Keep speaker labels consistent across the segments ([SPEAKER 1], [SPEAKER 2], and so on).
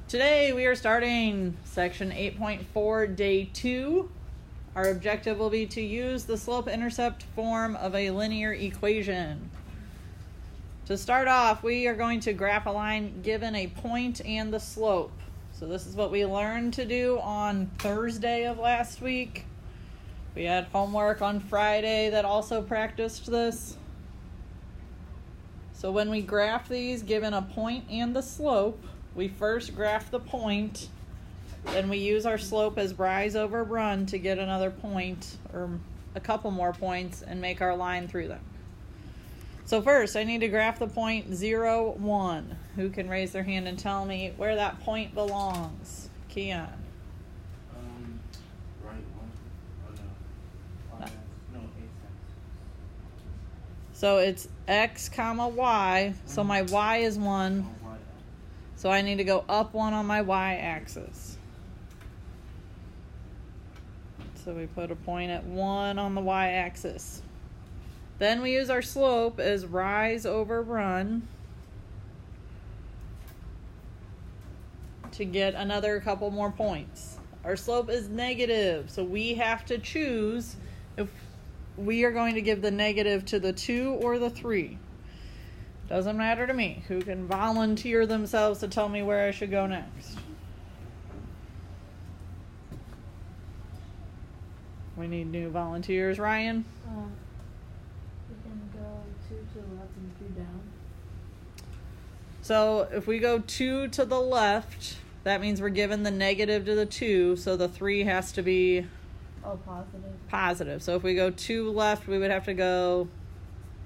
[SPEAKER 1] Today we are starting section 8.4, day 2. Our objective will be to use the slope-intercept form of a linear equation. To start off, we are going to graph a line given a point and the slope. So this is what we learned to do on Thursday of last week. We had homework on Friday that also practiced this. So when we graph these given a point and the slope, we first graph the point, then we use our slope as rise over run to get another point or a couple more points and make our line through them. So first, I need to graph the point 0, 1. Who can raise their hand and tell me where that point belongs? Keon.
[SPEAKER 2] Right one. Oh no. No, 8
[SPEAKER 1] So it's x comma y. So my y is 1. So I need to go up 1 on my y-axis. So we put a point at 1 on the y-axis. Then we use our slope as rise over run to get another couple more points. Our slope is negative, so we have to choose if we are going to give the negative to the 2 or the 3. Doesn't matter to me. Who can volunteer themselves to tell me where I should go next? We need new volunteers. Ryan?
[SPEAKER 3] We can go 2 to the left and 2 down.
[SPEAKER 1] So if we go 2 to the left, that means we're given the negative to the 2, so the 3 has to be positive. So if we go 2 left, we would have to go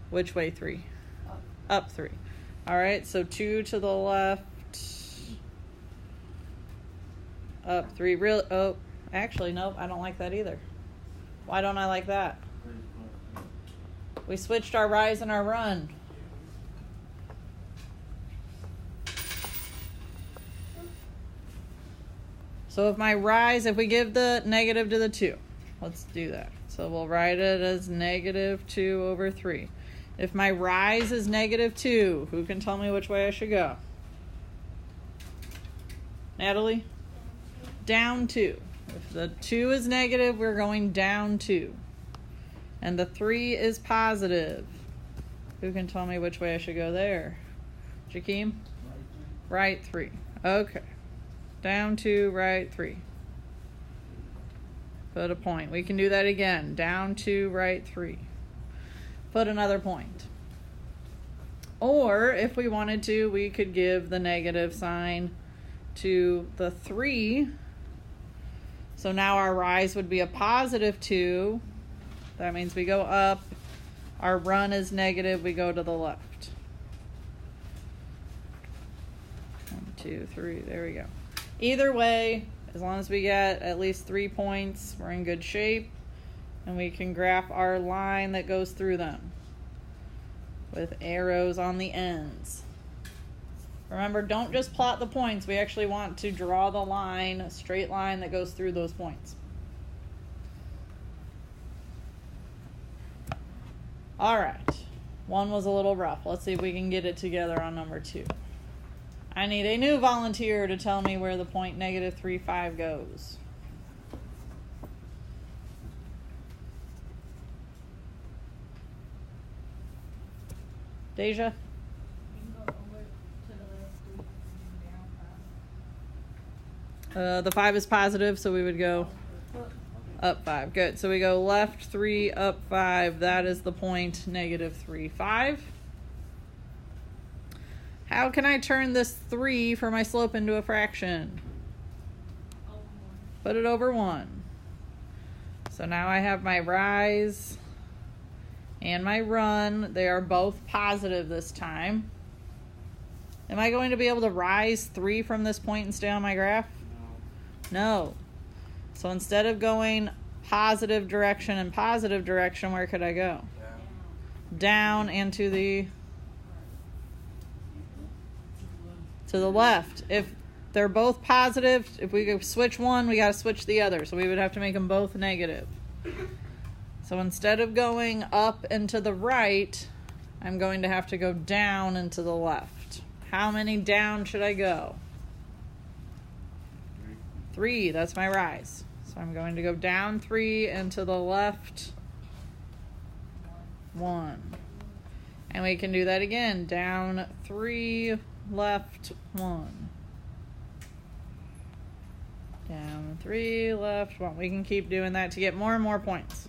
[SPEAKER 1] which way 3? Up 3. All right, so 2 to the left, up 3. Oh, actually, nope, I don't like that either. Why don't I like that? We switched our rise and our run. So if we give the negative to the 2, let's do that. So we'll write it as negative 2 over 3. If my rise is negative 2, who can tell me which way I should go? Natalie? Down 2. If the 2 is negative, we're going down 2. And the 3 is positive. Who can tell me which way I should go there? Jakeem? Right 3. Okay. Down 2, right 3. Put a point. We can do that again. Down 2, right 3. Put another point. Or if we wanted to, we could give the negative sign to the 3. So now our rise would be a positive 2. That means we go up. Our run is negative. We go to the left. 1, 2, 3. There we go. Either way, as long as we get at least 3 points, we're in good shape. And we can graph our line that goes through them with arrows on the ends. Remember, don't just plot the points. We actually want to draw the line, a straight line that goes through those points. All right. 1 was a little rough. Let's see if we can get it together on number 2. I need a new volunteer to tell me where the point negative 3, 5 goes. Deja? The 5 is positive, so we would go up 5. Good. So we go left 3, up 5. That is the point negative 3, 5. How can I turn this 3 for my slope into a fraction? Put it over 1. So now I have my rise and my run. They are both positive this time. Am I going to be able to rise 3 from this point and stay on my graph? No. So instead of going positive direction and positive direction, where could I go? Down and to the left. If they're both positive, if we go switch one, we got to switch the other. So we would have to make them both negative. So instead of going up and to the right, I'm going to have to go down and to the left. How many down should I go? 3, that's my rise. So I'm going to go down 3 and to the left 1. And we can do that again. Down 3, left 1. Down 3, left 1. We can keep doing that to get more and more points.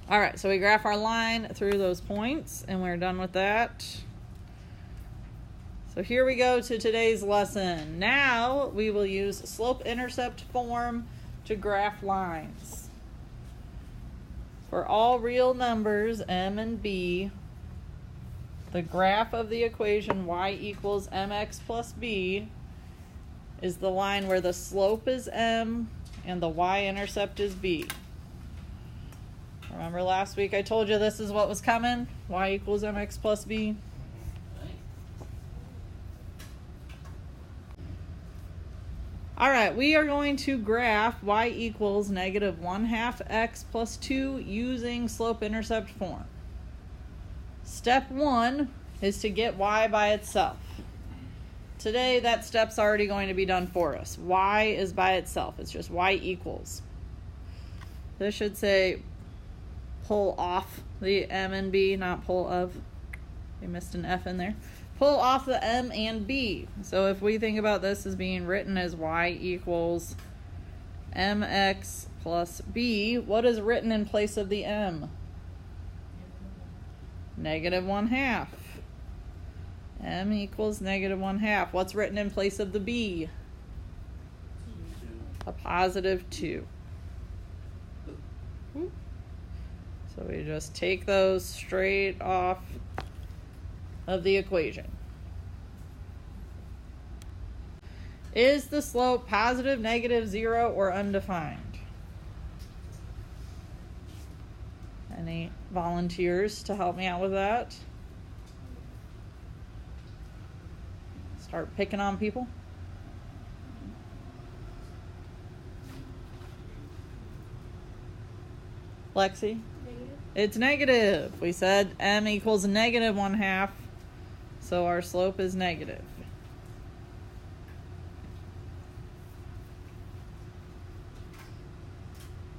[SPEAKER 1] All right, so we graph our line through those points, and we're done with that. So here we go to today's lesson. Now we will use slope-intercept form to graph lines. For all real numbers, m and b, the graph of the equation y equals mx plus b is the line where the slope is m and the y-intercept is b. Remember last week I told you this is what was coming? Y equals mx plus b. All right, we are going to graph y equals negative 1/2 x plus 2 using slope-intercept form. Step 1 is to get y by itself. Today, that step's already going to be done for us. Y is by itself. It's just y equals. This should say pull off the m and b, not pull of. We missed an f in there. Pull off the m and b. So if we think about this as being written as y equals mx plus b, what is written in place of the m? Negative 1/2. M equals negative 1/2. What's written in place of the b? A positive 2. So we just take those straight off of the equation. Is the slope positive, negative, 0, or undefined? Any volunteers to help me out with that? Start picking on people. Lexi?
[SPEAKER 3] Negative.
[SPEAKER 1] It's negative. We said m equals negative 1/2, so our slope is negative.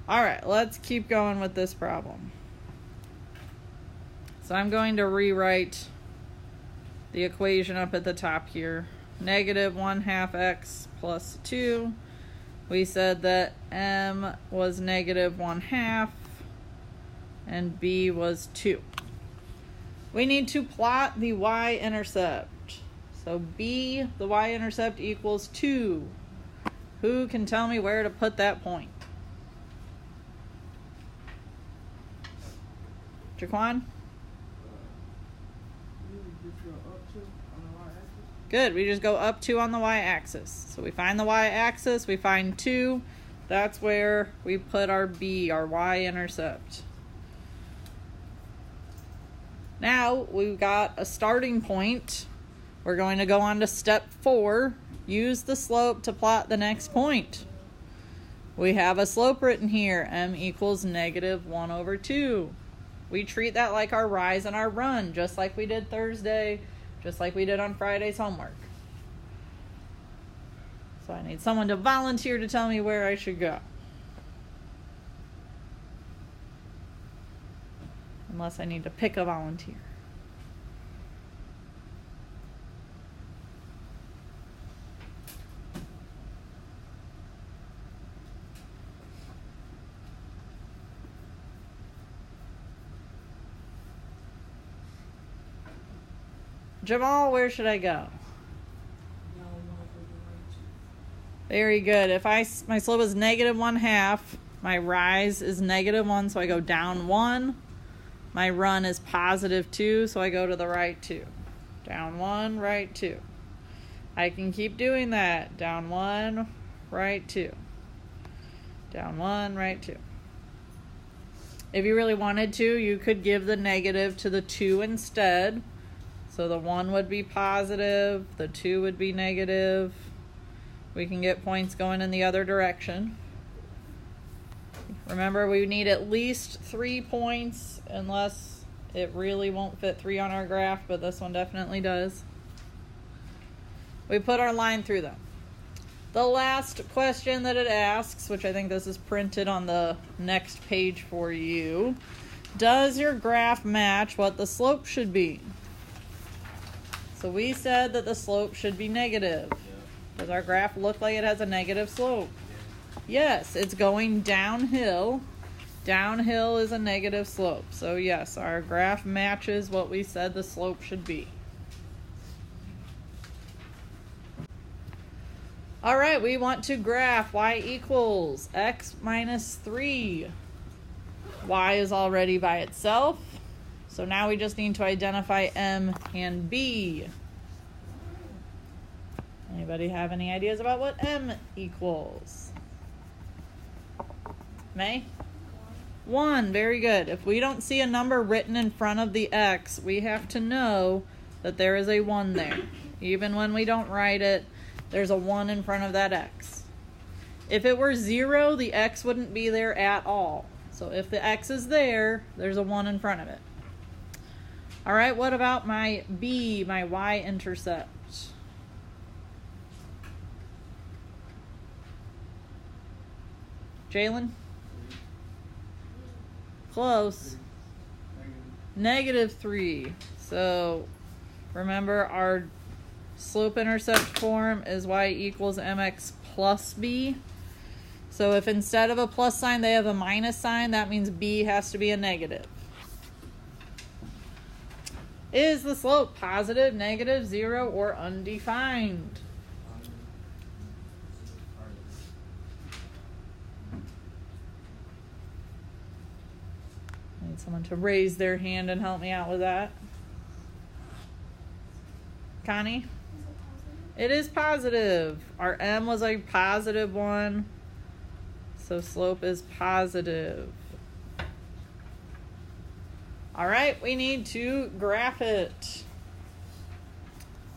[SPEAKER 1] All right, let's keep going with this problem. So I'm going to rewrite the equation up at the top here. Negative 1/2 x plus 2. We said that m was negative 1/2 and b was 2. We need to plot the y-intercept. So b, the y-intercept, equals 2. Who can tell me where to put that point? Jaquan? Good, we just go up 2 on the y-axis. So we find the y-axis, we find 2. That's where we put our b, our y-intercept. Now we've got a starting point. We're going to go on to step 4. Use the slope to plot the next point. We have a slope written here, m equals negative 1/2. We treat that like our rise and our run, just like we did Thursday, just like we did on Friday's homework. So I need someone to volunteer to tell me where I should go. Unless I need to pick a volunteer. Jamal, where should I go? Very good. If my slope is negative 1/2, my rise is negative 1, so I go down 1. My run is positive 2, so I go to the right 2. Down 1, right 2. I can keep doing that. Down 1, right 2. Down 1, right 2. If you really wanted to, you could give the negative to the 2 instead. So the 1 would be positive, the 2 would be negative. We can get points going in the other direction. Remember, we need at least 3 points, unless it really won't fit 3 on our graph, but this one definitely does. We put our line through them. The last question that it asks, which I think this is printed on the next page for you, does your graph match what the slope should be? So we said that the slope should be negative. Does our graph look like it has a negative slope? Yes, it's going downhill. Downhill is a negative slope. So yes, our graph matches what we said the slope should be. All right, we want to graph y equals x minus 3. Y is already by itself. So now we just need to identify m and b. Anybody have any ideas about what m equals? May? 1, very good. If we don't see a number written in front of the x, we have to know that there is a 1 there. Even when we don't write it, there's a 1 in front of that x. If it were 0, the x wouldn't be there at all. So if the x is there, there's a 1 in front of it. All right, what about my b, my y-intercept? Jalen? Close. -3. So remember, our slope-intercept form is y equals mx plus b. So if instead of a plus sign they have a minus sign, that means b has to be a negative. Is the slope positive, negative, 0, or undefined? I need someone to raise their hand and help me out with that. Connie? It is positive. Our m was a positive 1, so slope is positive. All right, we need to graph it.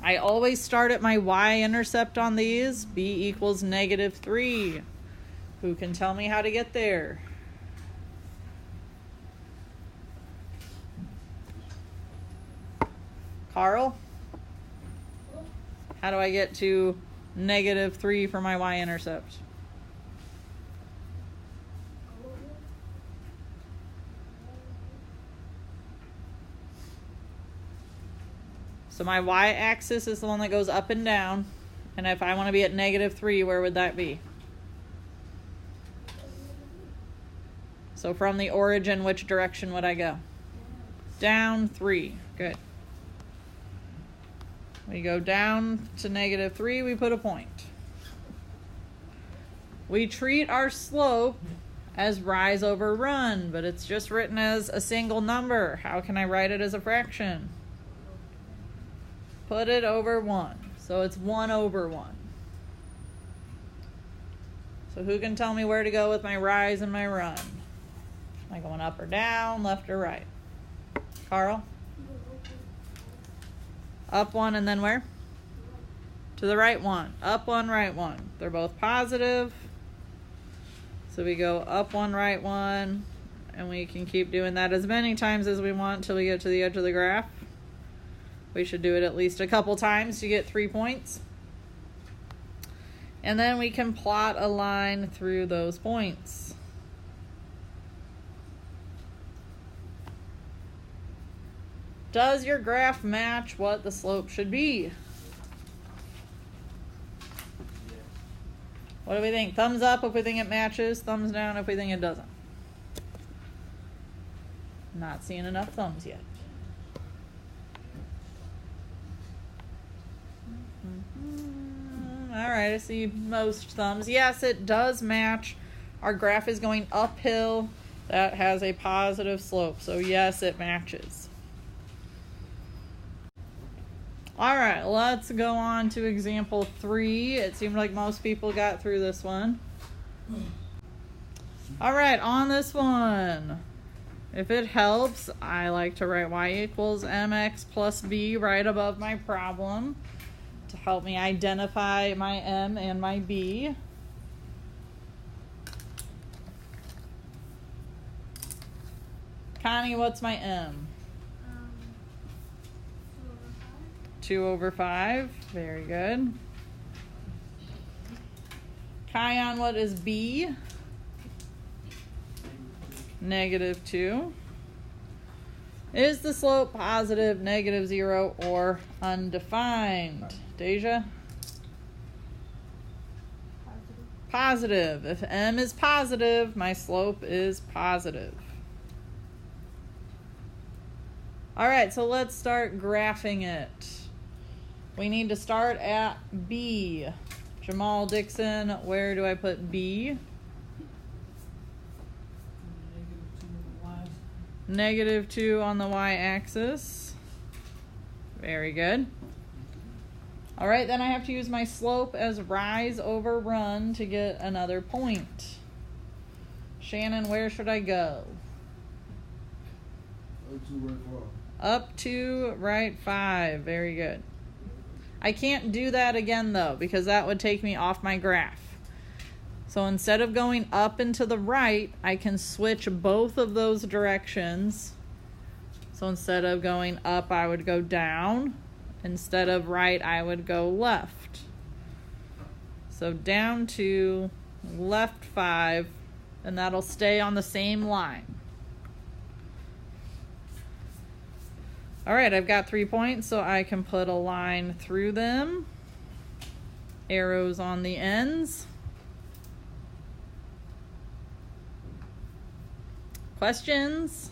[SPEAKER 1] I always start at my y-intercept on these. B equals -3. Who can tell me how to get there? Carl? How do I get to -3 for my y-intercept? So my y-axis is the one that goes up and down. And if I want to be at -3, where would that be? So from the origin, which direction would I go? Down 3. Good. We go down to -3, we put a point. We treat our slope as rise over run, but it's just written as a single number. How can I write it as a fraction? Put it over 1. So it's 1 over 1. So who can tell me where to go with my rise and my run? Am I going up or down, left or right? Carl? Up 1 and then where? To the right 1. Up 1, right 1. They're both positive. So we go up 1, right 1. And we can keep doing that as many times as we want until we get to the edge of the graph. We should do it at least a couple times to get 3 points. And then we can plot a line through those points. Does your graph match what the slope should be? What do we think? Thumbs up if we think it matches, thumbs down if we think it doesn't. Not seeing enough thumbs yet. All right, I see most thumbs. Yes, it does match. Our graph is going uphill. That has a positive slope. So yes, it matches. All right, let's go on to example 3. It seemed like most people got through this one. All right, on this one, if it helps, I like to write y equals mx plus b right above my problem to help me identify my m and my b. Connie, what's my m? 2/5. Very good. Kion, what is b? -2. Is the slope positive, -0, or undefined? Deja? Positive. If m is positive, my slope is positive. All right, so let's start graphing it. We need to start at B. Jamal Dixon, where do I put B? -2 on the y-axis. Very good. All right, then I have to use my slope as rise over run to get another point. Shannon, where should I go? Up to right 5. Very good. I can't do that again, though, because that would take me off my graph. So instead of going up and to the right, I can switch both of those directions. So instead of going up, I would go down. Instead of right, I would go left. So down to left 5, and that'll stay on the same line. All right, I've got 3 points, so I can put a line through them. Arrows on the ends. Questions?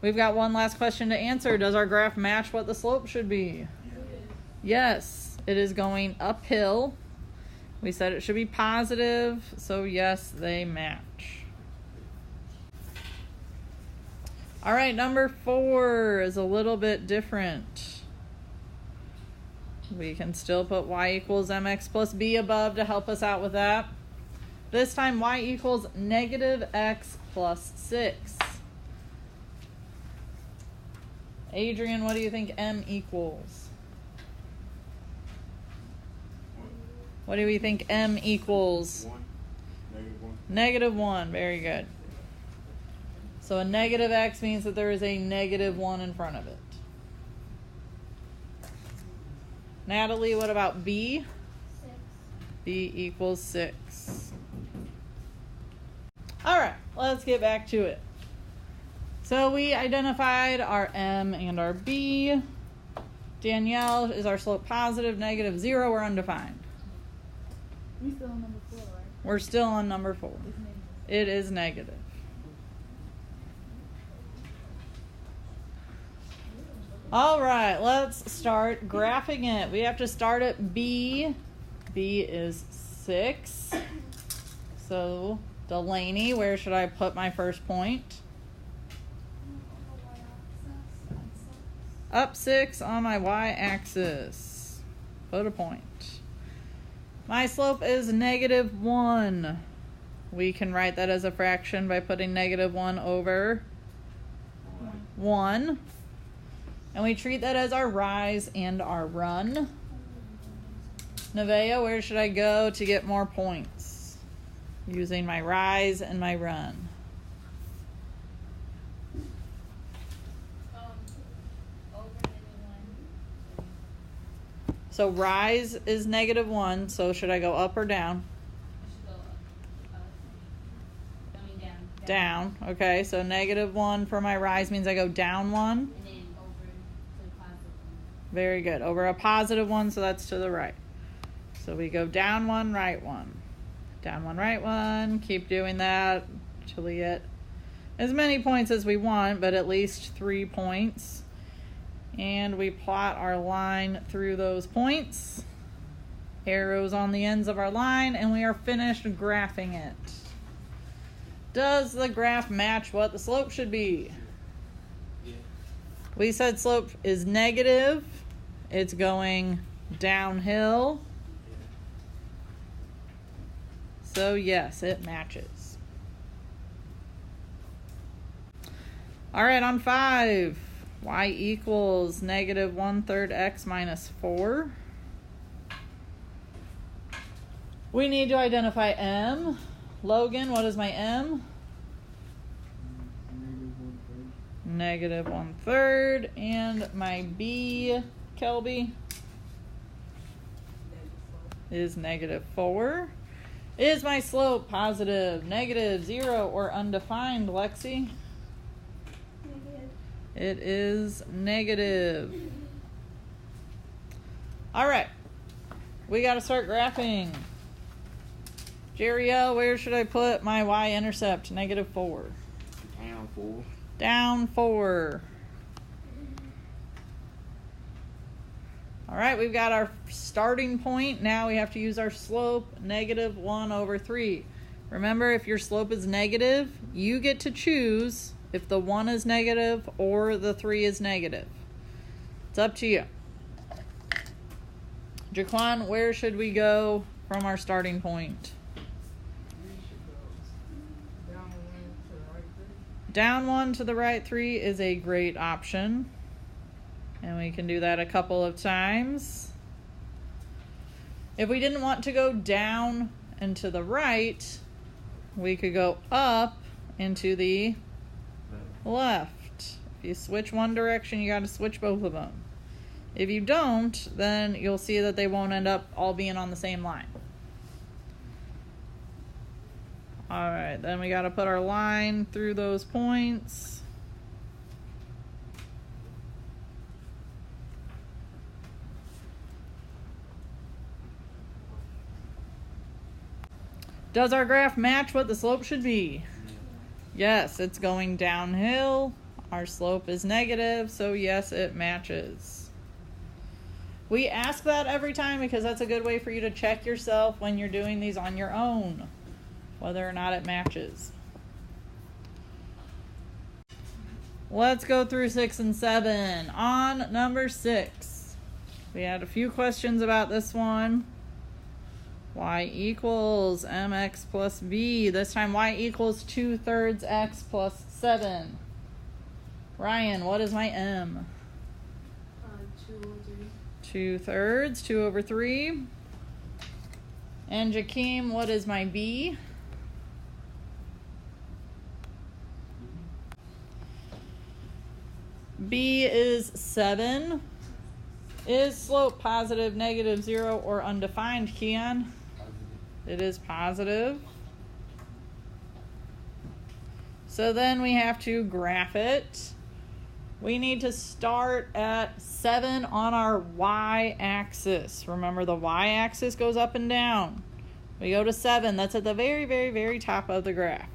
[SPEAKER 1] We've got one last question to answer. Does our graph match what the slope should be? Yes, it is going uphill. We said it should be positive, so yes, they match. All right, number 4 is a little bit different. We can still put y equals mx plus b above to help us out with that. This time y equals -x plus 6. Adrian, what do you think m equals? What do we think m equals? -1. Very good. So a -x means that there is a -1 in front of it. Natalie, what about b?
[SPEAKER 3] 6.
[SPEAKER 1] b equals 6. All right, let's get back to it. So we identified our m and our b. Danielle, is our slope positive, -0, or undefined?
[SPEAKER 3] We still on number 4, right?
[SPEAKER 1] We're still on number 4.
[SPEAKER 3] It's negative.
[SPEAKER 1] It is negative. All right, let's start graphing it. We have to start at B. B is 6. So, Delaney, where should I put my first point? Up 6 on my y-axis. Put a point. My slope is -1. We can write that as a fraction by putting -1 over 1. And we treat that as our rise and our run. Nevaeh, where should I go to get more points? Using my rise and my run.
[SPEAKER 3] Over -1.
[SPEAKER 1] So rise is -1, so should I go up or down?
[SPEAKER 3] Should go up. Going down.
[SPEAKER 1] Down. Okay, so -1 for my rise means I go down 1.
[SPEAKER 3] And then over to the positive 1.
[SPEAKER 1] Very good. Over a positive 1, so that's to the right. So we go down 1, right 1. Down 1, right 1. Keep doing that till we get as many points as we want, but at least 3 points. And we plot our line through those points. Arrows on the ends of our line, and we are finished graphing it. Does the graph match what the slope should be? We said slope is negative. It's going downhill. So yes, it matches. All right, on 5, y equals -1/3 x minus 4. We need to identify m. Logan, what is my m? negative 1/3. And my B, Kelby, is negative 4. Is my slope positive, negative, 0, or undefined, Lexi?
[SPEAKER 3] Negative.
[SPEAKER 1] It is negative. All right. We got to start graphing. Jerry L, where should I put my y-intercept? Negative 4.
[SPEAKER 2] Down 4.
[SPEAKER 1] Down 4. All right, we've got our starting point. Now we have to use our slope, negative 1/3. Remember, if your slope is negative, you get to choose if the 1 is negative or the 3 is negative. It's up to you. Jaquan, where should we go from our starting point? Down 1 to the right 3 is a great option. And we can do that a couple of times. If we didn't want to go down and to the right, we could go up and to the left. If you switch one direction, you got to switch both of them. If you don't, then you'll see that they won't end up all being on the same line. All right, then we got to put our line through those points. Does our graph match what the slope should be? Yes, it's going downhill. Our slope is negative, so yes, it matches. We ask that every time because that's a good way for you to check yourself when you're doing these on your own, whether or not it matches. Let's go through 6 and 7. On number 6, we had a few questions about this one. Y equals mx plus b. This time y equals 2/3 x plus 7. Ryan, what is my m? 2/3, 2/3. And Jakeem, what is my b? B is 7. Is slope positive, negative, 0, or undefined, Keon? It is positive. So then we have to graph it. We need to start at 7 on our y-axis. Remember, the y-axis goes up and down. We go to 7. That's at the very, very, very top of the graph.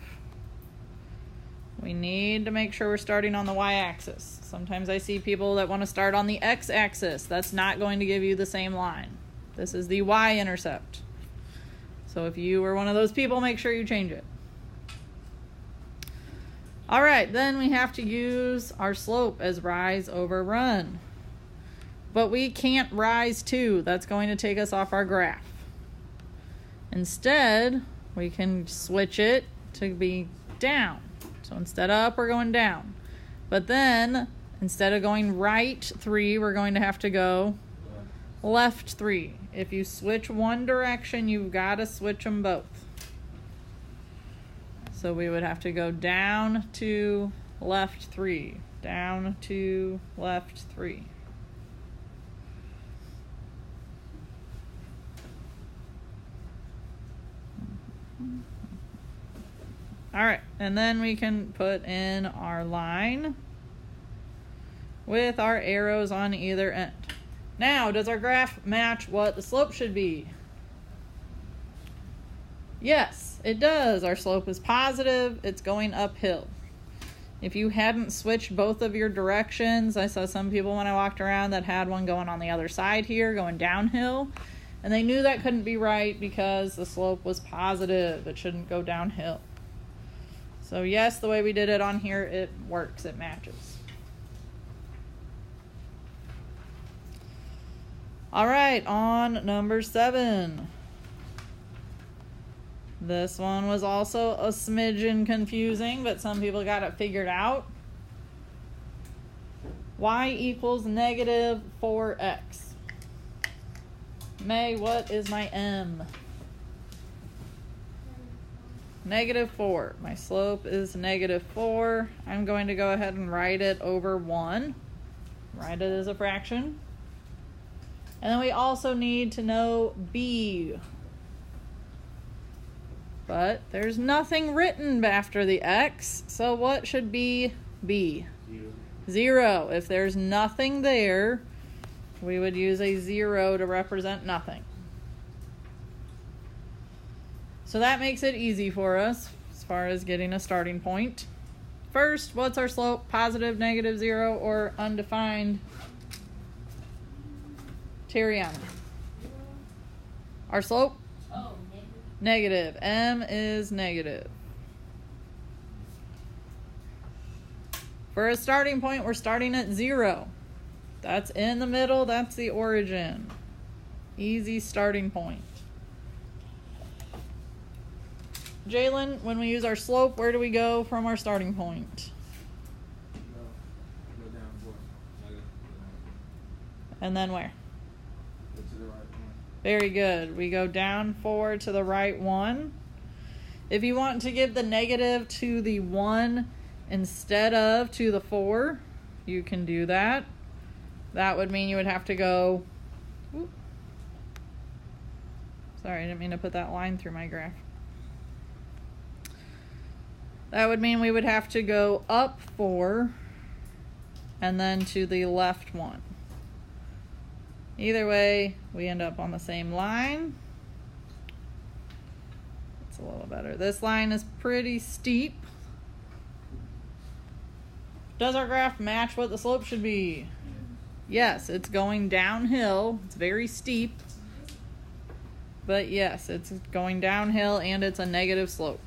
[SPEAKER 1] We need to make sure we're starting on the y-axis. Sometimes I see people that want to start on the x-axis. That's not going to give you the same line. This is the y-intercept. So if you were one of those people, make sure you change it. All right, then we have to use our slope as rise over run. But we can't rise to. That's going to take us off our graph. Instead, we can switch it to be down. So instead of up, we're going down. But then, instead of going right 3, we're going to have to go left 3. If you switch one direction, you've got to switch them both. So we would have to go down to left 3. Down to left 3. All right, and then we can put in our line with our arrows on either end. Now, does our graph match what the slope should be? Yes, it does. Our slope is positive. It's going uphill. If you hadn't switched both of your directions, I saw some people when I walked around that had one going on the other side here, going downhill, and they knew that couldn't be right because the slope was positive. It shouldn't go downhill. So yes, the way we did it on here, it works. It matches. All right, on number 7. This one was also a smidgen confusing, but some people got it figured out. Y equals negative 4x. May, what is my m? -4. My slope is -4. I'm going to go ahead and write it over 1. Write it as a fraction. And then we also need to know b. But there's nothing written after the x, so what should be b? 0. If there's nothing there, we would use a 0 to represent nothing. So that makes it easy for us as far as getting a starting point. First, what's our slope? Positive, negative, 0, or undefined? Terriana. Our slope?
[SPEAKER 3] Oh,
[SPEAKER 1] Negative. M is negative. For a starting point, we're starting at 0. That's in the middle. That's the origin. Easy starting point. Jalen, when we use our slope, where do we go from our starting point?
[SPEAKER 2] Go down 4.
[SPEAKER 1] And then where?
[SPEAKER 2] Go to the right one.
[SPEAKER 1] Very good. We go down 4 to the right 1. If you want to give the negative to the 1 instead of to the 4, you can do that. That would mean you would have to go... Whoop. Sorry, I didn't mean to put that line through my graph. That would mean we would have to go up 4 and then to the left 1. Either way, we end up on the same line. It's a little better. This line is pretty steep. Does our graph match what the slope should be? Yes, it's going downhill. It's very steep. But yes, it's going downhill and it's a negative slope.